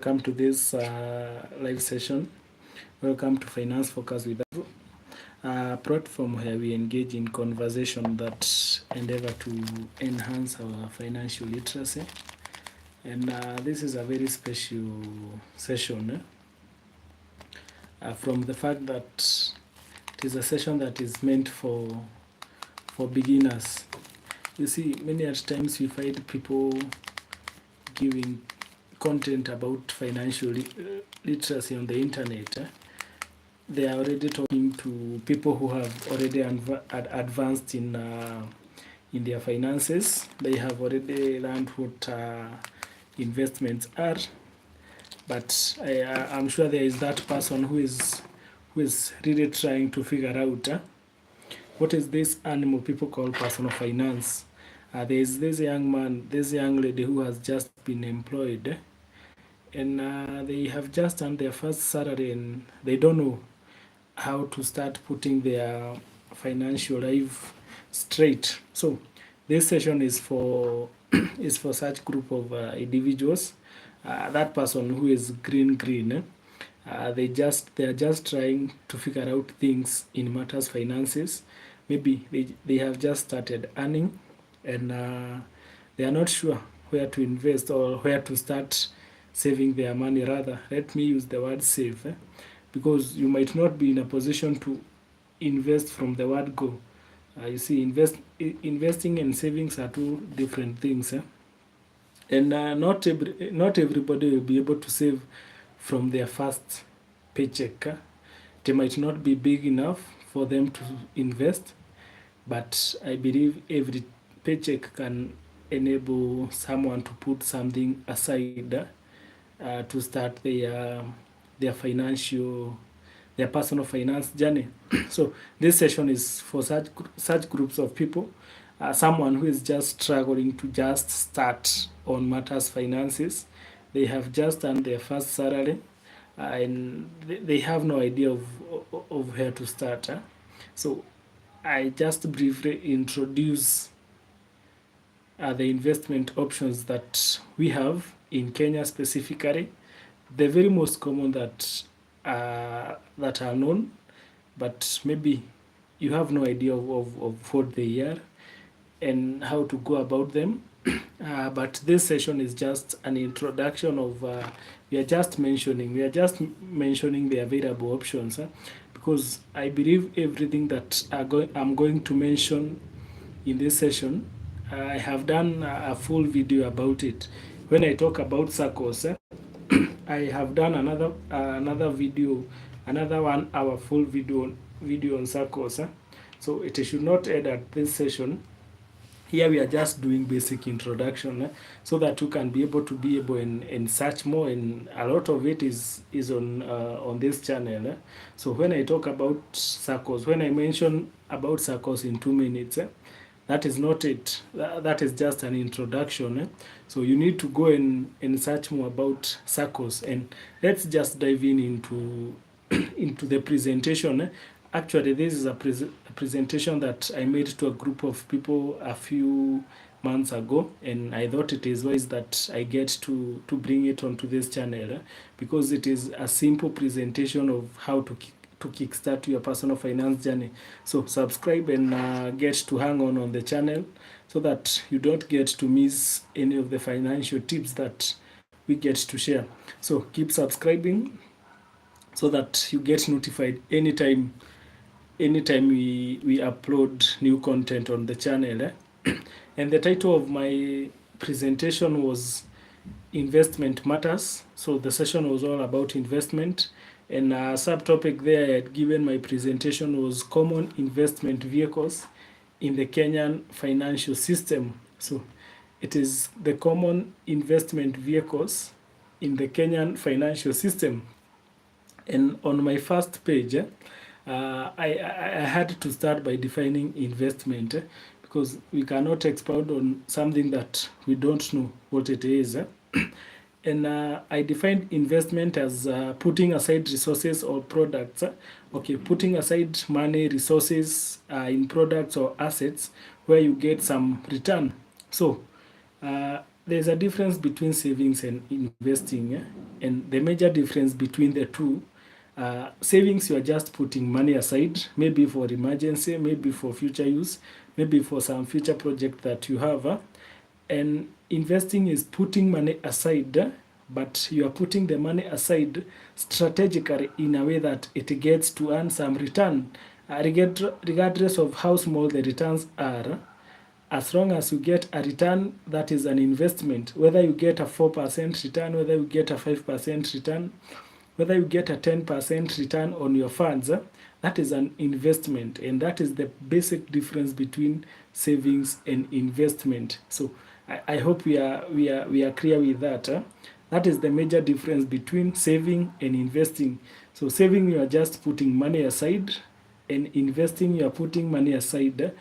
Welcome to this live session. Welcome to Finance Focus with us, a platform where we engage in conversation that endeavor to enhance our financial literacy. And this is a very special session from the fact that it is a session that is meant for beginners. You see, many at times we find people giving content about financial literacy on the internet. They are already talking to people who have already advanced in their finances. They have already learned what investments are. But I'm sure there is that person who is really trying to figure out what is this animal people call personal finance. There is this young man, this young lady who has just been employed, and they have just earned their first salary, and they don't know how to start putting their financial life straight. So this session is for is for such group of individuals. That person who is green, they are just trying to figure out things in matters finances. Maybe they have just started earning, and they are not sure where to invest or where to start saving their money. Rather, let me use the word save, because you might not be in a position to invest from the word go. You see, investing and savings are two different things, and not everybody will be able to save from their first paycheck. They might not be big enough for them to invest, but I believe every paycheck can enable someone to put something aside to start their personal finance journey. So this session is for such groups of people. Someone who is just struggling to just start on matters finances. They have just earned their first salary, and they have no idea of where to start. So I just briefly introduce the investment options that we have in Kenya specifically. The very most common that are known, but maybe you have no idea of what they are and how to go about them. But this session is just an introduction of we are just mentioning the available options, because I believe everything that I'm going to mention in this session, I have done a full video about it. When I talk about SACCOs, I have done another video, another 1 hour full video on SACCOs. So it should not end at this session. Here we are just doing basic introduction, so that you can be able and search more, and a lot of it is on this channel. So when I talk about SACCOs, when I mention about SACCOs in 2 minutes, that is not it. That is just an introduction. So you need to go and search more about SACCOs, and let's just dive into the presentation. Actually, this is a presentation that I made to a group of people a few months ago, and I thought it is wise that I get to bring it onto this channel, because it is a simple presentation of how to kickstart your personal finance journey. So subscribe and get to hang on the channel, so that you don't get to miss any of the financial tips that we get to share. So keep subscribing, so that you get notified anytime we upload new content on the channel. And the title of my presentation was Investment Matters. So the session was all about investment, and a subtopic there I had given my presentation was Common Investment Vehicles in the Kenyan Financial System. So it is the common investment vehicles in the Kenyan financial system. And on my first page, I had to start by defining investment, because we cannot expound on something that we don't know what it is. And I defined investment as putting aside resources or products. Putting aside money, resources in products or assets where you get some return. So there's a difference between savings and investing, and the major difference between the two. Savings, you are just putting money aside, maybe for emergency, maybe for future use, maybe for some future project that you have. And investing is putting money aside, but you are putting the money aside strategically in a way that it gets to earn some return, regardless of how small the returns are. As long as you get a return, that is an investment. Whether you get a 4% return, whether you get a 5% return, whether you get a 10% return on your funds, that is an investment, and that is the basic difference between savings and investment. So I hope we are clear with that. That is the major difference between saving and investing. So saving, you are just putting money aside, and investing, you are putting money aside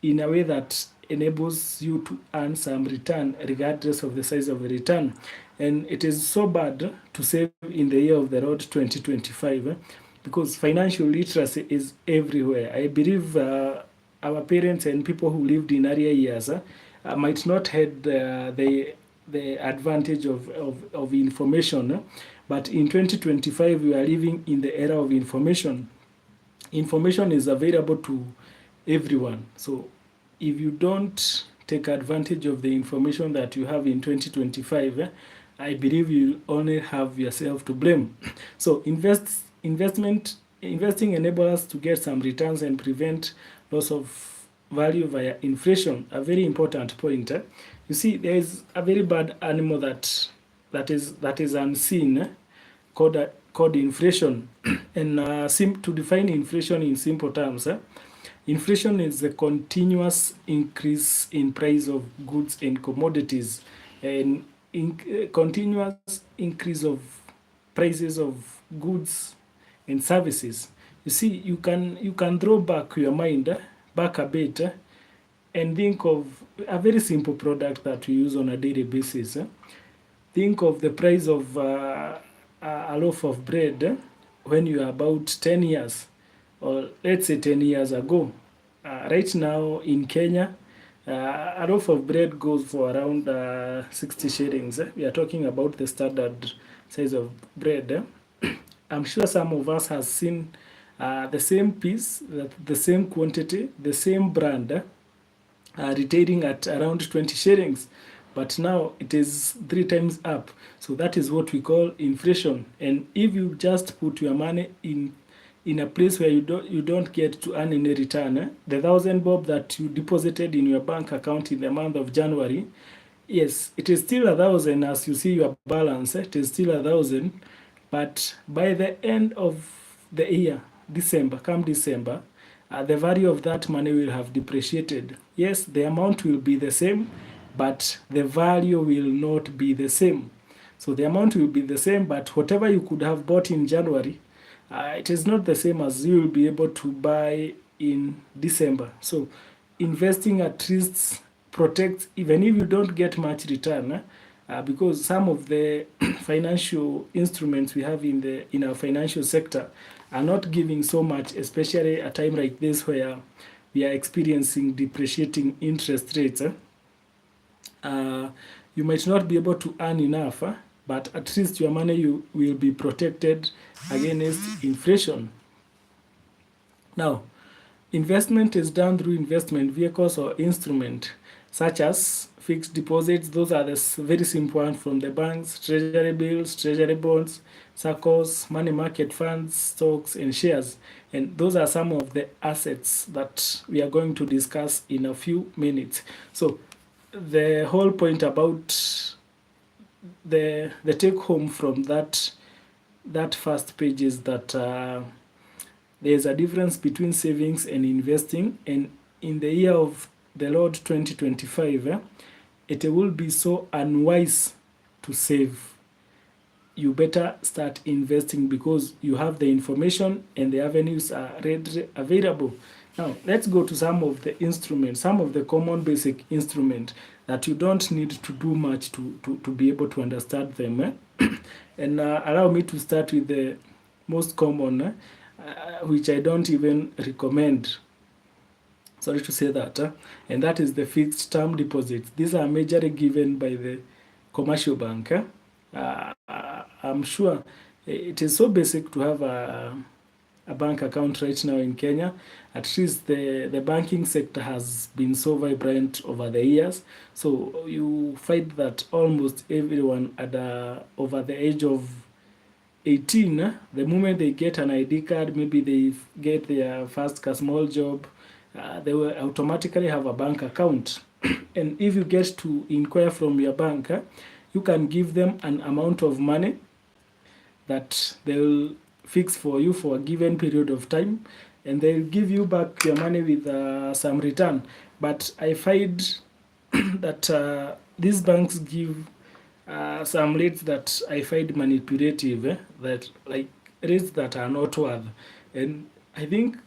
in a way that enables you to earn some return regardless of the size of the return. And it is so bad to save in the year of the Lord 2025, because financial literacy is everywhere. I believe our parents and people who lived in earlier years might not had the advantage of information, but in 2025 we are living in the era of information. Information is available to everyone. So if you don't take advantage of the information that you have in 2025, I believe you only have yourself to blame. So investing enables us to get some returns and prevent loss of value via inflation. A very important point. You see, there is a very bad animal that is unseen, called inflation. And to define inflation in simple terms, inflation is the continuous increase in price of goods and commodities, and continuous increase of prices of goods and services. You see, you can draw back your mind back a bit and think of a very simple product that we use on a daily basis. Think of the price of a loaf of bread when you are about 10 years, or let's say 10 years ago. Right now in Kenya, a loaf of bread goes for around 60 shillings. We are talking about the standard size of bread. I'm sure some of us have seen the same piece, the same quantity, the same brand retailing at around 20 shillings. But now it is 3 times up. So that is what we call inflation. And if you just put your money in a place where you don't get to earn any return, the 1,000 bob that you deposited in your bank account in the month of January, yes, it is still 1,000 as you see your balance. It is still 1,000, but by the end of the year, come December, the value of that money will have depreciated. Yes, the amount will be the same, but the value will not be the same. So the amount will be the same, but whatever you could have bought in January, it is not the same as you will be able to buy in December. So investing at least protects, even if you don't get much return, because some of the financial instruments we have in our financial sector are not giving so much, especially at a time like this where we are experiencing depreciating interest rates. You might not be able to earn enough, but at least your money will be protected against inflation. Now, investment is done through investment vehicles or instruments such as fixed deposits. Those are the very simple ones from the banks: Treasury Bills, Treasury Bonds, SACCOs, money market funds, stocks, and shares. And those are some of the assets that we are going to discuss in a few minutes. So the whole point about the take home from that first page is that there's a difference between savings and investing, and in the year of the Lord 2025, it will be so unwise to save. You better start investing because you have the information and the avenues are readily available. Now, let's go to some of the instruments, some of the common basic instruments that you don't need to do much to be able to understand them. And allow me to start with the most common, which I don't even recommend. Sorry to say that. And that is the fixed term deposits. These are majorly given by the commercial bank. I'm sure it is so basic to have a bank account right now in Kenya. At least the banking sector has been so vibrant over the years. So you find that almost everyone at over the age of 18, the moment they get an ID card, maybe they get their first small job, they will automatically have a bank account. And if you get to inquire from your bank, you can give them an amount of money that they'll fix for you for a given period of time, and they'll give you back your money with some return. But I find that these banks give some rates that I find manipulative, that like rates that are not worth. And I think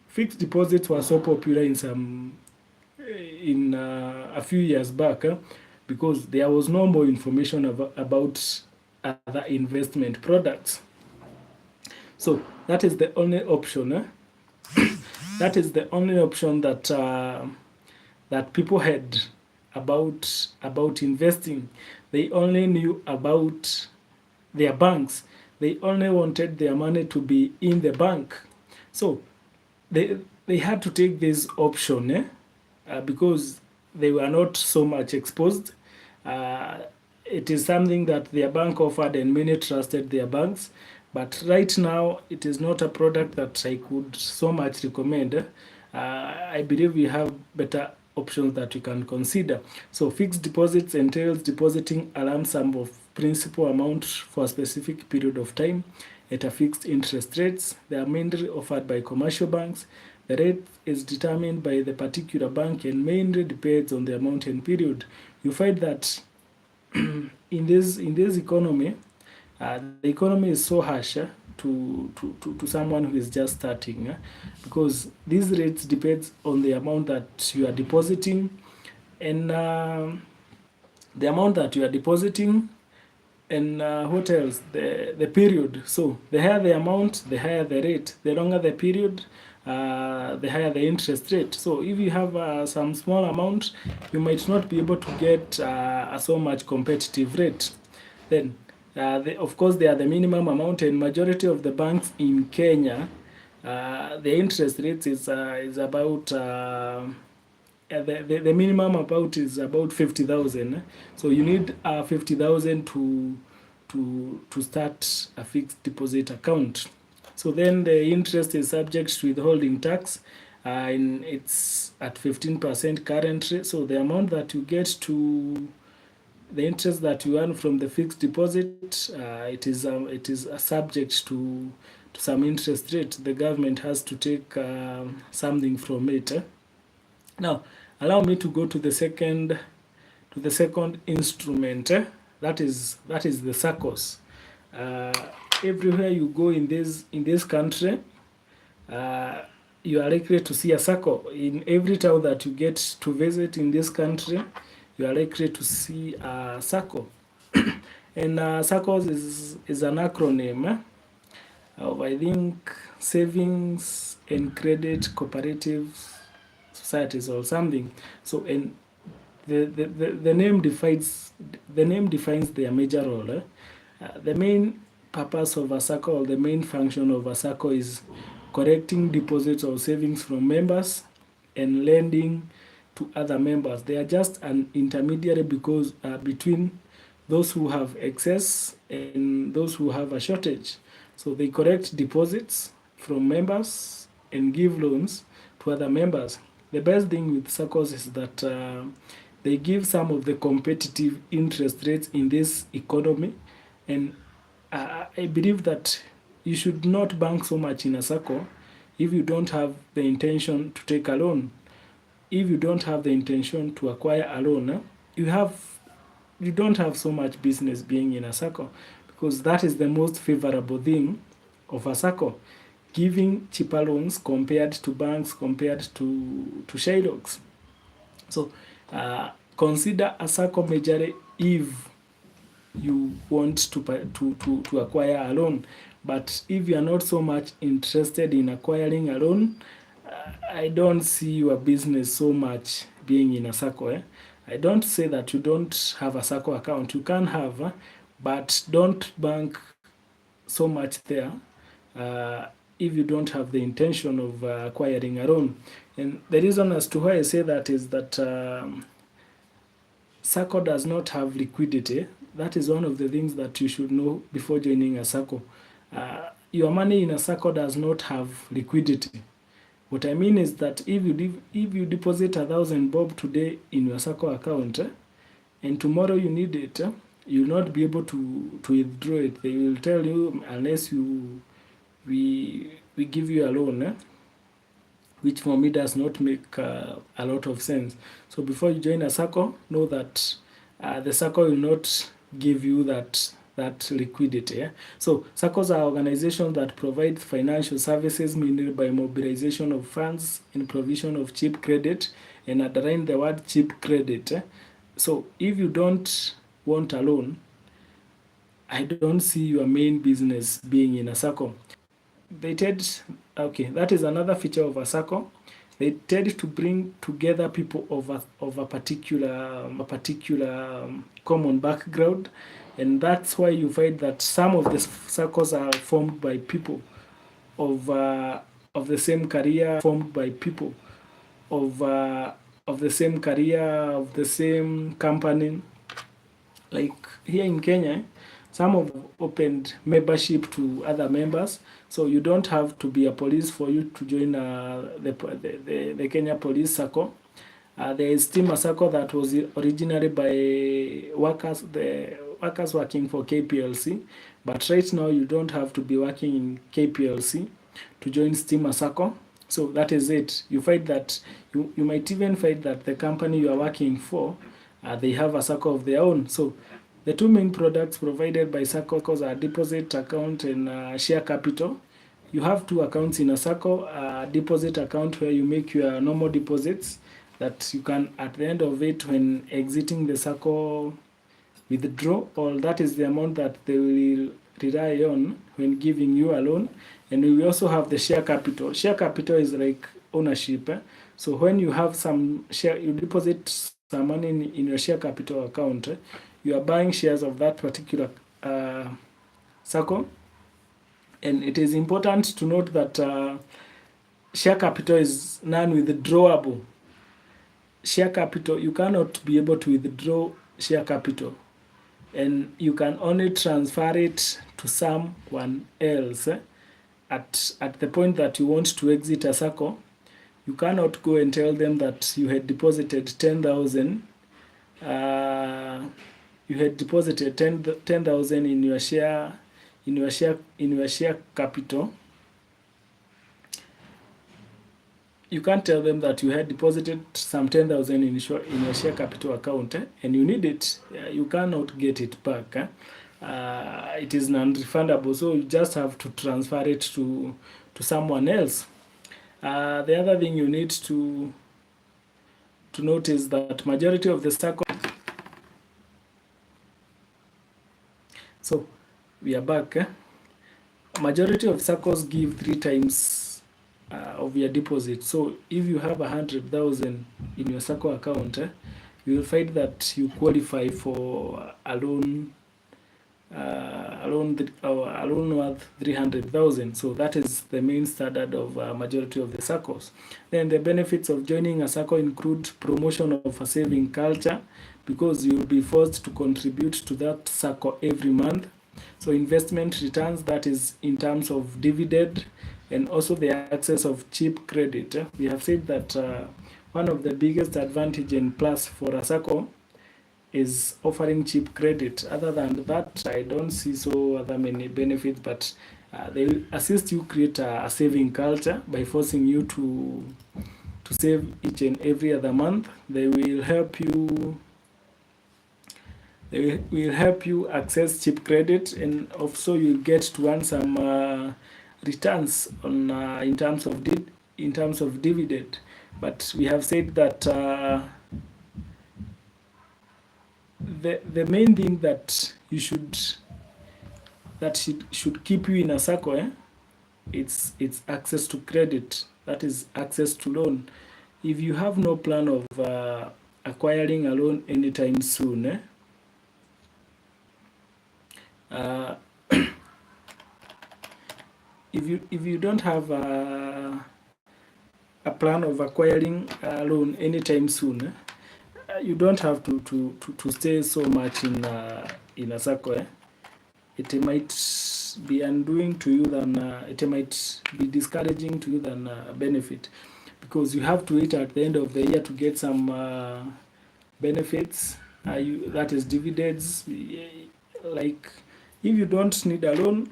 fixed deposits were so popular in a few years back, because there was no more information about other investment products. So that is the only option. That is the only option that people had about investing. They only knew about their banks. They only wanted their money to be in the bank. So they had to take this option because they were not so much exposed. It is something that their bank offered, and many trusted their banks. But right now, it is not a product that I could so much recommend. I believe we have better options that we can consider. So fixed deposits entails depositing a lump sum of principal amount for a specific period of time at a fixed interest rates. They are mainly offered by commercial banks. The rate is determined by the particular bank and mainly depends on the amount and period. You find that in this economy, the economy is so harsh to someone who is just starting, because these rates depends on the amount that you are depositing, and the amount that you are depositing, and what else, the period. So the higher the amount, the higher the rate. The longer the period, the higher the interest rate. So if you have some small amount, you might not be able to get a so much competitive rate. Then of course, they are the minimum amount, and majority of the banks in Kenya, the interest rates is about the minimum amount is about 50,000. So you need 50,000 to start a fixed deposit account. So then the interest is subject to withholding tax, and it's at 15% currently. So the amount that you get to the interest that you earn from the fixed deposit, it is subject to some interest rate. The government has to take something from it. Now, allow me to go to the second instrument. That is the SACCOs. Everywhere you go in this country, you are likely to see a SACCO. In every town that you get to visit in this country, you are likely to see a SACCO. And SACCOs is an acronym of, I think, Savings and Credit Cooperative Societies or something. So, and the name defines their major role. The main purpose of a SACCO, or the main function of a SACCO, is collecting deposits or savings from members and lending to other members. They are just an intermediary because between those who have excess and those who have a shortage. So they collect deposits from members and give loans to other members. The best thing with SACCOs is that they give some of the competitive interest rates in this economy, and I believe that you should not bank so much in a SACCO if you don't have the intention to take a loan. If you don't have the intention to acquire a loan, you don't have so much business being in a SACCO, because that is the most favorable thing of a SACCO, giving cheaper loans compared to banks, compared to Shylocks. So consider a SACCO majorly if you want to acquire a loan. But if you are not so much interested in acquiring a loan, I don't see your business so much being in a SACCO. I don't say that you don't have a SACCO account. You can have, but don't bank so much there uh, if you don't have the intention of acquiring a loan. And the reason as to why I say that is that SACCO does not have liquidity. That is one of the things that you should know before joining a SACCO. Your money in a SACCO does not have liquidity. What I mean is that if you deposit 1,000 bob today in your SACCO account, and tomorrow you need it, you'll not be able to withdraw it. They will tell you unless we give you a loan, which for me does not make a lot of sense. So before you join a SACCO, know that the SACCO will not give you that liquidity. So SACCOs are organizations that provide financial services mainly by mobilization of funds and provision of cheap credit, and underline the word cheap credit. So if you don't want a loan, I don't see your main business being in a SACCO. They tend, okay, that is another feature of a SACCO. They tend to bring together people of a particular common background, and that's why you find that some of the SACCOs are formed by people of the same career, formed by people of the same career, of the same company. Like here in Kenya, some have opened membership to other members, so you don't have to be a police for you to join the Kenya Police SACCO. There is still a SACCO that was originally by workers, the workers working for KPLC, but right now you don't have to be working in KPLC to join STEAM SACCO. So that is it. You find that you might even find that the company you are working for, they have a SACCO of their own. So the two main products provided by SACCOs are deposit account and share capital. You have two accounts in a SACCO, a deposit account where you make your normal deposits that you can, at the end of it, when exiting the SACCO, withdraw, or that is the amount that they will rely on when giving you a loan. And we also have the share capital. Share capital is like ownership. So when you have some share, you deposit some money in your share capital account, you are buying shares of that particular SACCO. And it is important to note that share capital is non-withdrawable. Share capital, you cannot be able to withdraw share capital, and you can only transfer it to someone else at the point that you want to exit a SACCO. You cannot go and tell them that you had deposited 10,000. You had deposited 10,000 in your share capital. You can't tell them that you had deposited some 10,000 in your share capital account, and you need it. You cannot get it back. It is non-refundable, so you just have to transfer it to someone else. The other thing you need to notice that majority of the SACCO. So we are back. Majority of SACCOs give 3 times of your deposit. So if you have 100,000 in your SACCO account, you will find that you qualify for a loan worth 300,000. So that is the main standard of majority of the SACCOs. Then the benefits of joining a SACCO include promotion of a saving culture, because you will be forced to contribute to that SACCO every month. So investment returns, that is in terms of dividend, and also the access of cheap credit. We have said that one of the biggest advantage and plus for a SACCO is offering cheap credit. Other than that, I don't see so other many benefits, but they will assist you create a saving culture by forcing you to save each and every other month. They will help you access cheap credit, and also you'll get to earn some returns on in terms of dividend. But we have said that the main thing that should keep you in a SACCO, it's access to credit. that is access to loan. If you have no plan of acquiring a loan anytime soon, if you don't have a plan of acquiring a loan anytime soon, you don't have to stay so much in a SACCO. It might be undoing to you than it might be discouraging to you than benefit, because you have to wait at the end of the year to get some benefits, that is dividends. Like, if you don't need a loan,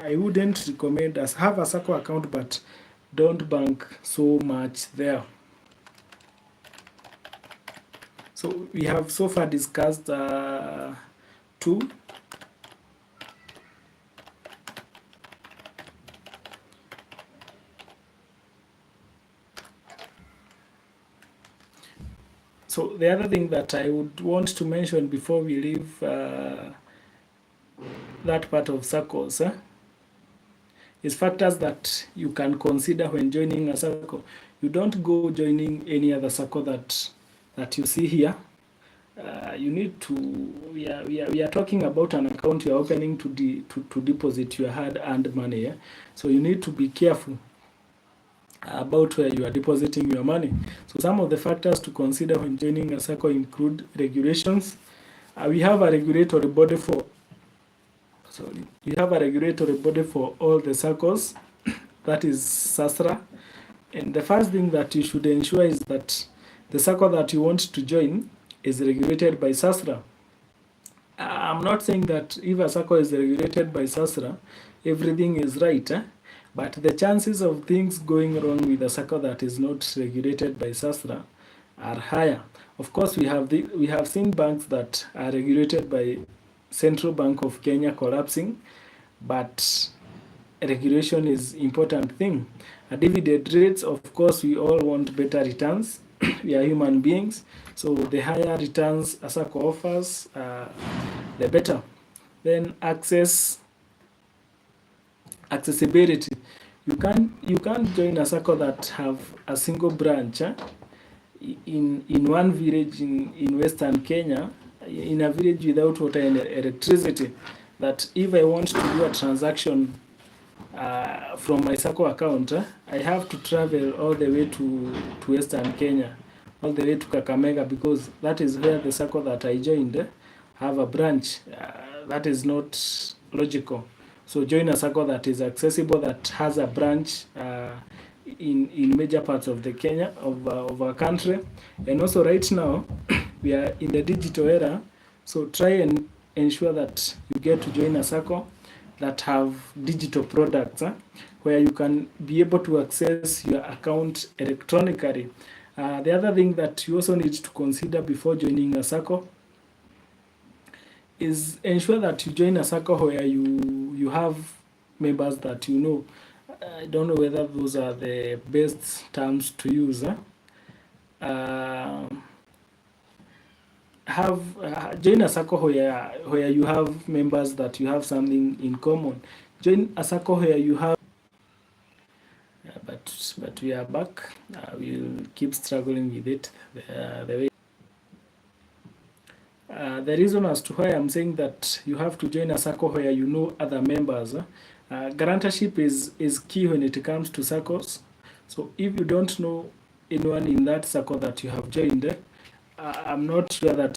I wouldn't recommend us have a SACCO account, but don't bank so much there. So we have so far discussed two. So the other thing that I would want to mention before we leave that part of SACCOs is factors that you can consider when joining a SACCO. You don't go joining any other SACCO that you see here. You need to, we are talking about an account you are opening to deposit your hard-earned money. Yeah? So you need to be careful about where you are depositing your money. So some of the factors to consider when joining a SACCO include regulations. We have a regulatory body for all the SACCOs, that is SASRA. And the first thing that you should ensure is that the SACCO that you want to join is regulated by SASRA. I'm not saying that if a SACCO is regulated by SASRA, everything is right. But the chances of things going wrong with a SACCO that is not regulated by SASRA are higher. Of course, we have seen banks that are regulated by Central Bank of Kenya collapsing, but regulation is important thing. Dividend rates, of course, we all want better returns. We are human beings, so the higher returns a SACCO offers, the better. Then accessibility. You can't join a SACCO that have a single branch in one village in Western Kenya, in a village without water and electricity. That if I want to do a transaction from my SACCO account, I have to travel all the way to Western Kenya, all the way to Kakamega, because that is where the SACCO that I joined have a branch. That is not logical. So join a SACCO that is accessible, that has a branch in major parts of the Kenya, of our country. And also right now, we are in the digital era, so try and ensure that you get to join a SACCO that have digital products, where you can be able to access your account electronically. The other thing that you also need to consider before joining a SACCO is ensure that you join a SACCO where you have members that you know. I don't know whether those are the best terms to use. Join a SACCO where you have members that you have something in common. Join a SACCO where you have but we are back. We'll keep struggling with it the way. The reason as to why I'm saying that you have to join a SACCO where you know other members. Guarantorship is key when it comes to SACCOs. So if you don't know anyone in that SACCO that you have joined, I'm not sure that